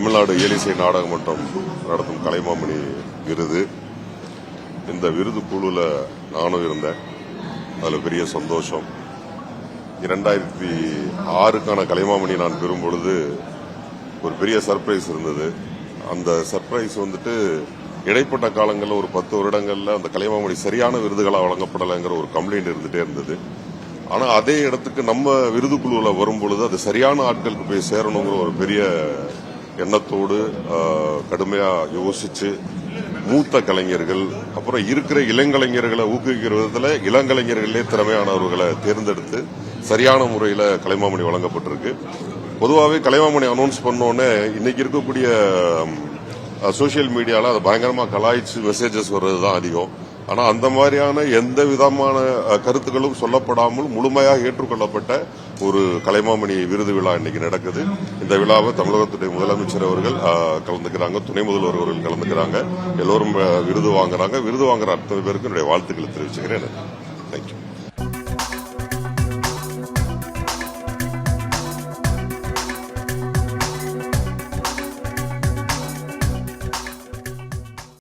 தமிழ்நாடு இயலிசை நாடக மன்றம் நடத்தும் கலைமாமணி விருது. இந்த விருது குழுல நானும் இருந்தேன். அதுல பெரிய சந்தோஷம். 2006க்கான கலைமாமணி நான் பெறும் பொழுது ஒரு பெரிய சர்ப்ரைஸ் இருந்தது. அந்த சர்ப்ரைஸ் வந்துட்டு இடைப்பட்ட காலங்களில் ஒரு 10 வருடங்கள்ல அந்த கலைமாமணி சரியான விருதுகளா வழங்கப்படலைங்கிற ஒரு கம்ப்ளைண்ட் இருந்துட்டே இருந்தது. ஆனா அதே இடத்துக்கு நம்ம விருது குழுவில் வரும் பொழுது அது சரியான ஆட்களுக்கு போய் சேரணுங்கிற ஒரு பெரிய எண்ணத்தோடு கடுமையா யோசிச்சு மூத்த கலைஞர்கள், அப்புறம் இருக்கிற இளங்கலைஞர்களை ஊக்குவிக்கிற விதத்துல இளங்கலைஞர்களே திறமையானவர்களை தேர்ந்தெடுத்து சரியான முறையில கலைமாமணி வழங்கப்பட்டிருக்கு. பொதுவாகவே கலைமாமணி அனௌன்ஸ் பண்ணோன்னே இன்னைக்கு இருக்கக்கூடிய சோசியல் மீடியால அதை பயங்கரமா கலாய்ச்சி மெசேஜஸ் வர்றதுதான் அதிகம். ஆனா அந்த மாதிரியான எந்த விதமான கருத்துக்களும் சொல்லப்படாமல் முழுமையாக ஏற்றுக்கொள்ளப்பட்ட ஒரு கலைமாமணி விருது விழா இன்னைக்கு நடக்குது. இந்த விழாவை தமிழகத்துடைய முதலமைச்சர் அவர்கள் கலந்துக்கிறாங்க, துணை முதல்வர் அவர்கள் கலந்துக்கிறாங்க. எல்லோரும் விருது வாங்குறாங்க. விருது வாங்குற அத்தனை பேருக்கு என்னுடைய வாழ்த்துக்களை தெரிவிச்சுக்கிறேன். தேங்க்யூ.